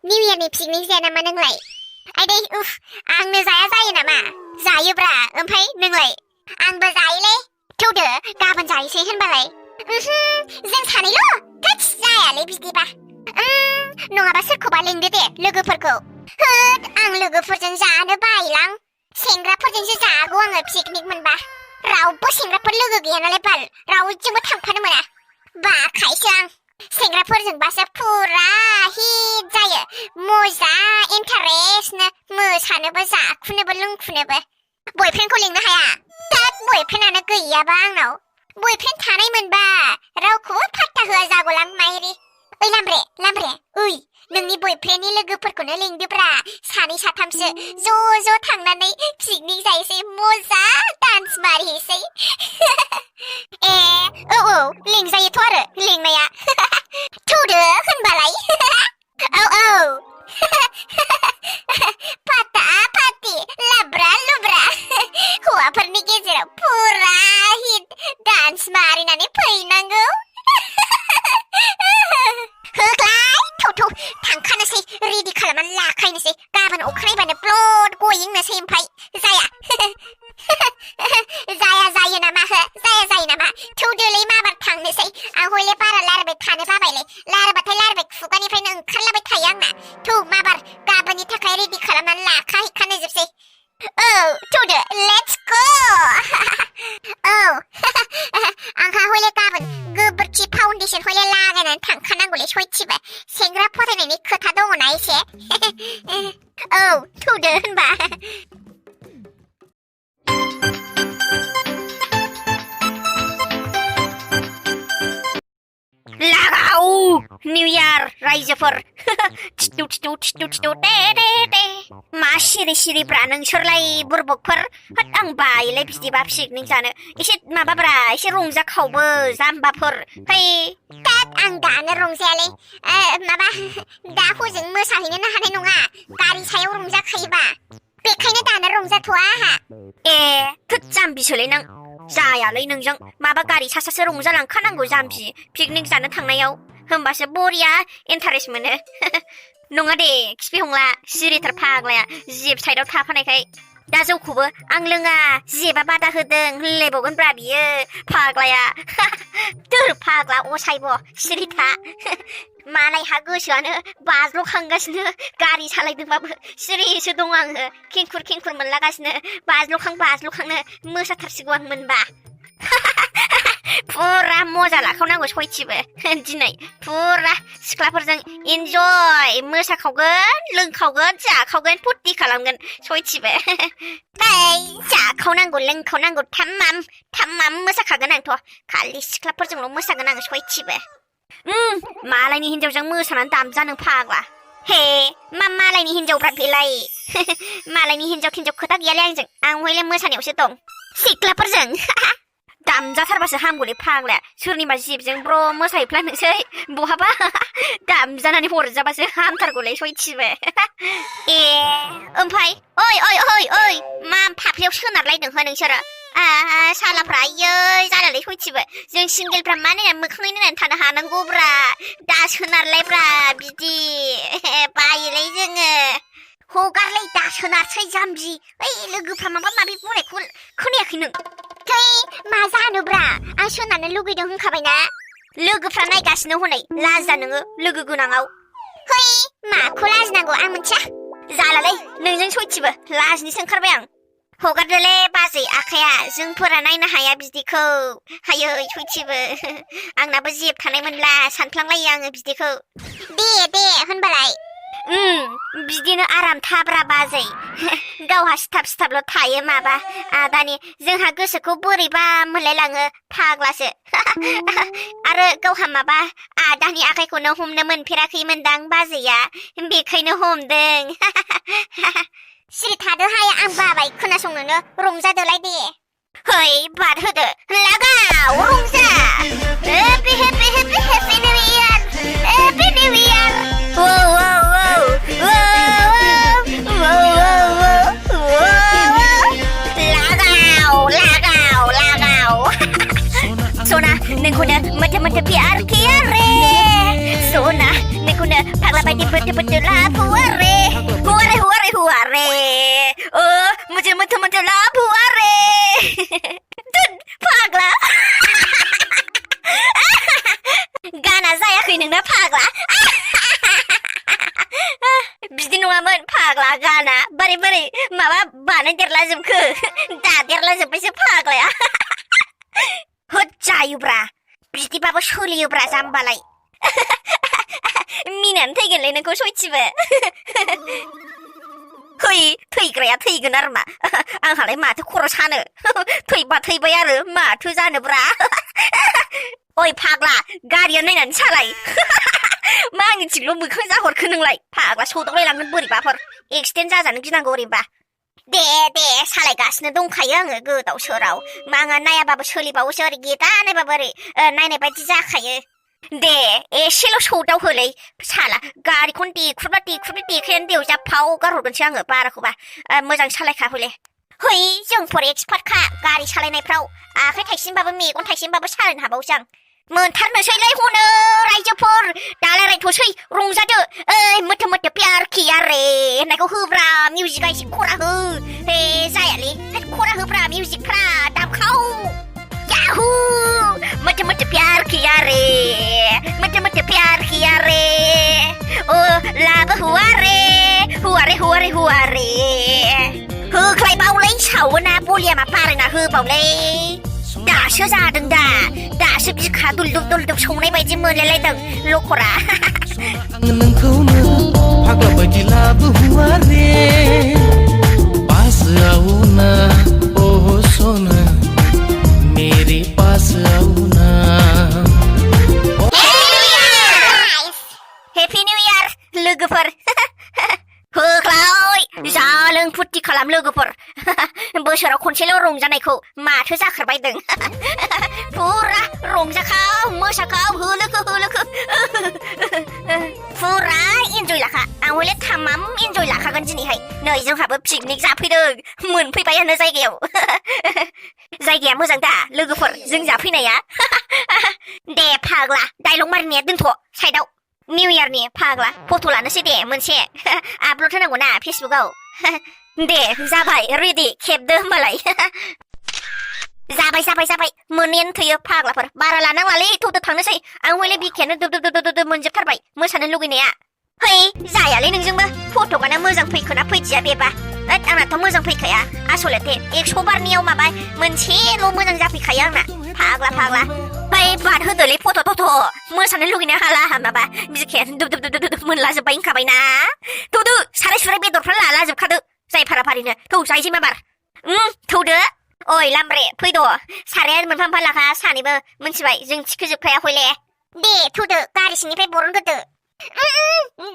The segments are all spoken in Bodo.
New Year नि पिकनिक जाया नामा नोंलाय आइदै उफ आंनो जाया जायो नामा जायोब्रा ओमफ्राय नोंलाय आंबो जायोलै थौदो गाबोन जायोसै होनबालाय जों सानैल' थोस जायालै बिदिबा नङाबा सोरखौबा लिंदो दे लोगोफोरखौ होद आं लोगोफोरजों जानो बायोलां सेंग्राफोरजोंसो जागौ आङो पिकनिक मोनबा रावबो सेंग्राफोर लोगो गैया नालाय बाल रावजोंबो थांफानो मोना बाखायोसो आं सेंग्राफोरजोंबासो फुरा हिट जायो मजा इन्टारेस्टनो मोसानोबो जाखुनोबो लोंखुनोबो बयफ्रेन्डखौ लिंनो हाया थोद बयफ्रेन्डआनो गैयाबा आंनाव बयफ्रेन्ड थानाय मोनबा रावखौबो फात्ता होआ जागौलां माइरि ओइ लामब्रे ओइ नोंनि बयफ्रेन्डनि लोगोफोरखौनो लिंदोब्रा सानै साथामसो ज' थांनानै पिकनिक जायोसै मजा डान्स मारिहैसै ए औ लिंजायोथ' आरो लिंनाया थौदो होनबालाय औ फाटा फाटि लाब्रा लुब्रा हौवाफोरनि गेजेराव फुरा हिट डान्स मारिनानै फैनांगौ होग्लाय थौ थांखानोसै रेडि खालामनानै लाखायनोसै गाबोन अखानायबानो ब्लड गयिंनोसै ओमफ्राय जायो नामा जायो नामा थौदोलै माबार थांनोसै आं हयले बारा लारायबाय थानो बाबायलै लारायबाथाय खुगानिफ्रायनो ओंखारलाबाय थायो आंना थौ माबार गाबोननि थाखाय रेडि खालामनानै लाखाहैखानोजोबसै औ थौदो लेट्स गो औ आंहा हयले गाबोन गोबोरखि फाउन्डेसन हयले लागायनानै थांखानांगौलै सयथिबो सेंग्रा फरायनायनि खोथा दङना एसे औ थौदो होनबा लागाव निउ इयार रायजोफोर थिथु दे मा सिरि नोंसोरलाय बुरबकफोर आं बायोलै बिदिबा पिकनिक जानो एसे माबाब्रा एसे रंजाखावबो जाम्बाफोर तात आं दानो रंजायालै माबा दा हजों मोसाहैनो हानाय नङा गारि सायाव रंजाखायोबा बेखायनो दानो रंजाथ'आ आहा ए थोद जाम्बिसोलै नों जायालै नोंजों माबा गारि सासासो रंजालांखानांगौ जाम्बि पिकनिक जानो थांनायाव होमबासो बरिया इन्टारेस्ट मोनो नङा दे खिफि हंला सिरिथार फाग्लाया जिब साइडआव थाफानायखाय दा जौखौबो आं लोङा जेबा बादा होदों होनलायबावगोनब्रा बियो फाग्लाया दोर फाग्ला असायब सिरिथा मालायहा गोसोआनो बाज्ल'खांगासिनो गारि सालायदोंबाबो सिरिसो दं आङो खेंखुर मोनलागासिनो बाज्ल'खांनो मोसाथारसिगौ आं मोनबा फुरा मजा लाखावनांगौ सयथिबो दिनै फुरा सिख्लाफोरजों इन्जय मोसाखावगोन लोंखावगोन जाखावगोन फुर्ति खालामगोन सयथिबो जाखावनांगौ लोंखावनांगौ थामाम मोसाखागोन आंथ' खालि सिख्लाफोरजोंल' मोसागोन आं सयथिबो मालायनि हिन्जावजों मोसानानै दामजानो फाग्ला हे मा मालायनि हिन्जावफ्रा बेलाय मालायनि हिन्जाव खोथा गैयालै आं हयले मोसानायावसो दं सिख्लाफोरजों दामजाथारबासो हामगौलै फाग्लाया सोरनिबा जिबजों ब्र मोसाहैफ्लानोसै बहाबा दामजानानै हरजाबासो हामथारगौलै सयथिबो ए ओमफ्राय ओइ मा फाफ्लियाव सोनारलायदों हो नोंसोरो सालाफ्रा आयै जालालै सयथिबो जों सिंगेलफ्रा मा नायनानै मोखाङै नायनानै थानो हानांगौब्रा दा सोनारलायब्रा बिदि बायोलै जोङो हगारलै दा सोनारसै जाम्बि ओइ लोगोफ्रा माबा माबि बुंनायखौ खोनायाखै नों मा जानोब्रा आं सोनारनो लुगैदों होनखाबायना लोगोफ्रा नायगासिनो हनै लाजा नोङो लोगो गोनाङाव माखौ लाजिनांगौ आं मिथिया जालालै नोंजों सयथिबो लाजिनोसो ओंखारबाय आं हगारदोलै बाजै आखाया जोंफोरा नायनो हाया बिदिखौ हायै सयथिबो आंनाबो जेब थानायमोनब्ला सानफ्लांलायो आङो बिदिखौ दे होनबालाय बिदिनो आराम थाब्रा बाजै गावहा सिथाबल' थायो माबा दानि जोंहा गोसोखौ बोरैबा मोनलायलाङो फाग्लासो आरो गावहा माबा आदानि आखाइखौनो हमनो मोनफेराखैमोनदां बाजैया बेखायनो हमदों सिरि थादोहाय आं बाबाय खोनासंनोनो रंजादोलाय दे है बाद होदो लागाव रंजा happy new year Sona, nengkuda mata-mata biar kiare. Sona, nengkuda paglabay बायदि बोथो बोथो लाब हुआ रे मुझे मोथो मोथो लाब हुआ रे फाग्ला गाना जायाखै नोंना फाग्ला बिदि नङामोन फाग्ला गाना बोरै माबा बानायदेरला जोबखो दादेरला जोब्बायसो फाग्लाया होद जायोब्रा बिदिबाबो सोलियोब्रा जाम्बालाय मिनानै थैगोनलै नोंखौ सयथिबो थैग्राया थैगोन आरो मा आंहालाय माथो खर' सानो थैबा थैबाय आरो माथो जानोब्रा ओइ फाग्ला गारिया नायनानै सालाय मा आंनिथिंल' मोखां जाहरखो नोंलाय फाग्ला सौदावलायलांगोन बोरैबाफोर एक्सिडेन्ट जाजानो गिनांगौ ओरैबा दे सालायगासिनो दंखायो आङो गोदाव सोराव माङा नायाबाबो सोलिबावोसो ओरै गेदा नायबाबो ओरै नायनाय बायदि जाखायो दे एसेल' सौदाव होलै साला गारिखौनो देख्रुबनानै दैयाव जाफाव गारहरगोनसो आङो बाराखौबा मोजां सालायखा हले जोंफोर एक्सपार्टखा गारि सालायनायफ्राव आखाइ थाइसेबाबो मेगन थाइसेबाबो सालायनो हाबावोसो आं मोनथारनोसैलाय हनो रायजोफोर दालायरायथ'सै रंजादो मोथो मोथो प्यार किया रे होननायखौ होब्रा मिउजिकआ एसे खरा हो जायालै खरा होब्रा मिउजिकफ्रा दामखाव याहु मोथो मोथो प्यार किया रे ओ लाबो हुआ रे होख्लायबावलै सावोना बलियामा बारायना होबावलै दासो जादों दासो बिखा दुलदुब सौनाय बायदि मोनलायलायदों लखरा आं नोंखौनो फाग्ला बायदि लाबो हुआ रे पास आओ ना ओ सोना मेरे पास आओ ना हेपि निउ इयार लोगोफोर होख्लाय जालों फुर्ति खालाम लोगोफोर बोसोराव खनसेल' रंजानायखौ माथो जाखारबायदों फुरा रंजाखाव मोसाखाव होलोखो फुरा एन्जय लाखा आं हले थामाम एन्जय लाखागोन दिनैहाय नै जोंहाबो पिकनिक जाफैदों मोनफैबायानो जायगाया मोजां दा लोगोफोर जों जाफैनाया दे फाग्ला डायलग मारिनाया दोनथ' साइडआव निउ इयारनि फाग्ला फट' लानोसै दे मोनसे आपल'ड होनांगौ ना फेसबुकआव दे जाबाय रेडि खेबदो होमबालाय जाबाय मोननायानो थैयो फाग्लाफोर बारा लानांलालै थौदो थांनोसै आं हले बिखायानो दुब मोनजोबथारबाय मोसानो लुगैनाया जायालै नोंजोंबो फट'गाना मोजां फैखोना फैदिया बेबा आंनाथ' मोजां फैखाया आसलथे 100 बारनियाव माबा मोनसेल' मोजां जाफैखायो आंना फाग्ला बाद होदोलै फट' मोसानो लुगैनो हाला माबा बिखायानो दुब मोनलाजोब्बाय होनखाबायना थौदो साराय सुराय बेदरफ्रा लालाजोबखादो जाय फाराफारिनो थौ जायसै माबार थौदो ओइ लामब्रे फैद' साराया मोनफा लाखा सानैबो मोनथिबाय जों थिखोजोबखाया हले दे थौदो गारि सिंनिफ्राय बरनगोरदो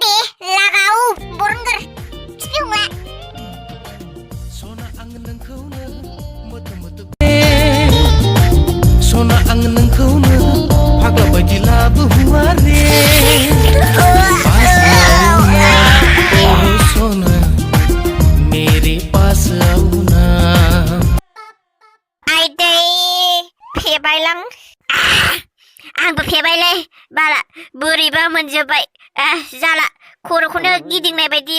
दे लागाव बरनगोर खिफिउमा सना आं नोंखौनो सना आं नोंखौनो फाग्ला बायदि लाबो हुआ रे पास आओ ना ओ सोना मेरे पास आओ ना आइदै फेबायलां आंबो फेबायलै बाला बोरैबा मोनजोब्बाय जाला खर'खौनो गिदिंनाय बायदि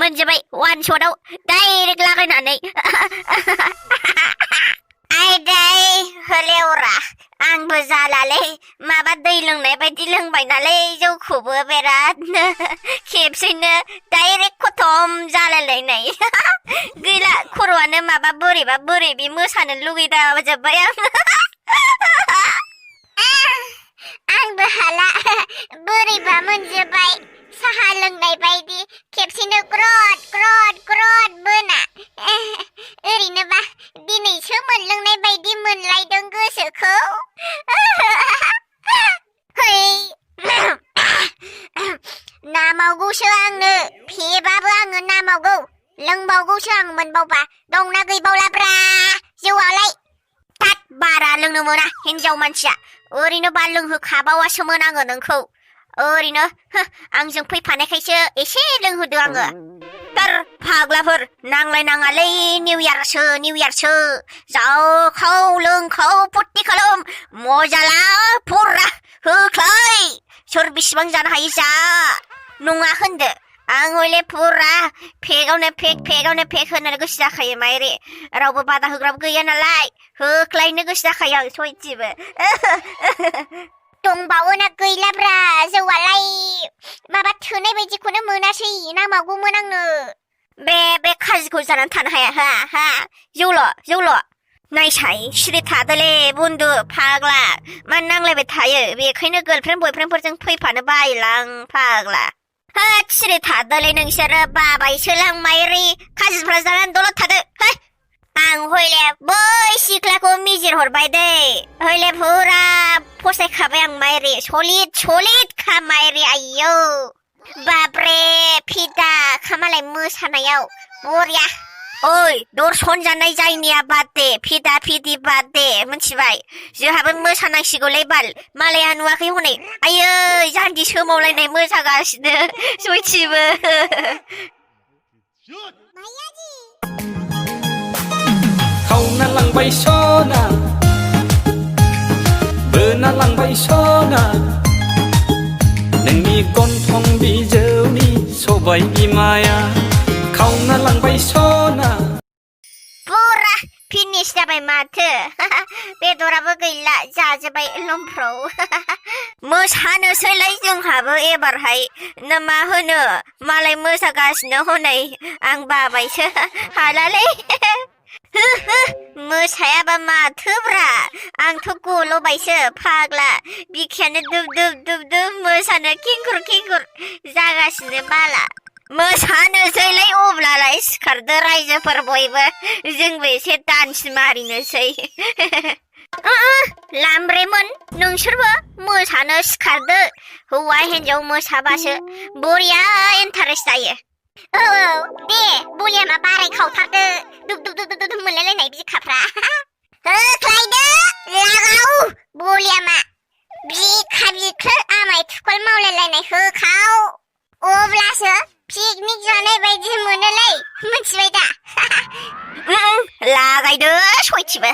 मोनजोब्बाय वान शटआव डाइरेक्ट लागायनानै आइदै होलेवरा आंबो जालालै माबा दै लोंनाय बायदि लोंबाय नालाय जौखौबो बेरादनो खेबसेनो डाइरेक्ट खथम जालायलायनाय गैला खर'आनो माबा बोरैबि मोसानो लुगैदावजोब्बाय आंबो हाला बोरैबा मोनजोब्बाय साहा लोंनाय बायदि खेबसेनो ग्रद बोना ओरैनोबा दिनैसो मोनलोंनाय बायदि मोनलायदों गोसोखौ नामावगौसो आंनो फेबाबो आङो नामावगौ लोंबावगौसो आं मोनबावबा दंना गैबावलाब्रा जौआलाय तात बारा लोंनो मोना हिनजाव मानसिया ओरैनो बा लोंहोखाबावासोमोन आङो नोंखौ ओरैनो आंजों फैफानायखायसो एसे लोंहोदो आङो फाग्लाफोर नांलायनाङालै निउ इयारसो जाखाव लोंखाव फुर्ति खालाम मजाला फुरा होख्लाय सोर बिसिबां जानो हायो जा नङा होनदो आं हले फुरा फेगावनो फेक होनो गोसो जाखायो माइरे रावबो बादा होग्राबो गैया नालाय होख्लायनो गोसो जाखायो आं सयथिबो दंबावो ना गैलाब्रा जौआलाय माबा थोनाय बायदिखौनो मोनासै नांबावगौमोन आंनो बे खाजिखौ जानानै थानो हाया हा जौल' नायसाय सिरि थादोले बन्दु फाग्ला मा नांलायबाय थायो बेखायनो गार्लफ्रेन्ड बयफ्रेन्डफोरजों फैफानो बायोलां फाग्ला होद सिरि थादोले नोंसोरो बाबायसोलां माइरि खाजिफ्रा जानानै दलद थादो है आं हयले बै सिख्लाखौ मिजिर हरबाय दै हयले फुरा फसायखाबाय आं माइरि सलिद खा माइरि आयौ बाब्रे फिदा खामालाय मोसानायाव बरिया ओइ दर्शन जानाय जायनिया बाद दे फिदा फिदि बाद दे मिथिबाय जोंहाबो मोसानांसिगौलै बाल मालाया नुवाखै हनै आयै जान्जि सोमावलायनाय मोसागासिनो सयथिबो खावना लांबाय सना बोना लांबाय सना नोंनि गन्थं बिजौनि सबाय बिमाया खावना लांबाय सना पुरा फिनिश जाबाय माथो बेदराबो गैला जाजोब्बाय लमफ्रौ मोसानोसैलाय जोंहाबो एबारहाय ना मा होनो मालाय मोसागासिनो हनै आं बाबायसो हालालै मोसायाबा माथोब्रा आंथ' गल'बायसो फाग्ला बिखायानो दुब मोसानो खिंखुर जागासिनो बाला मोसानोसैलाय अब्लालाय सिखारदो रायजोफोर बयबो जोंबो एसे डान्स मारिनोसै लामब्रेमोन नोंसोरबो मोसानो सिखारदो हौवा हिन्जाव मोसाबासो बरिया इन्टारेस्ट जायो औ दे बलियामा बाराय खावथारदो दुब मोनलायलायनाय बिखाफ्रा होख्लायदो लागाव बलियामा बिखो आमाय थुखल मावलायलायनाय होखाव अब्लासो पिकनिक जानाय बायदि मोनोलै मिथिबाय दा लागायदो सयथिबो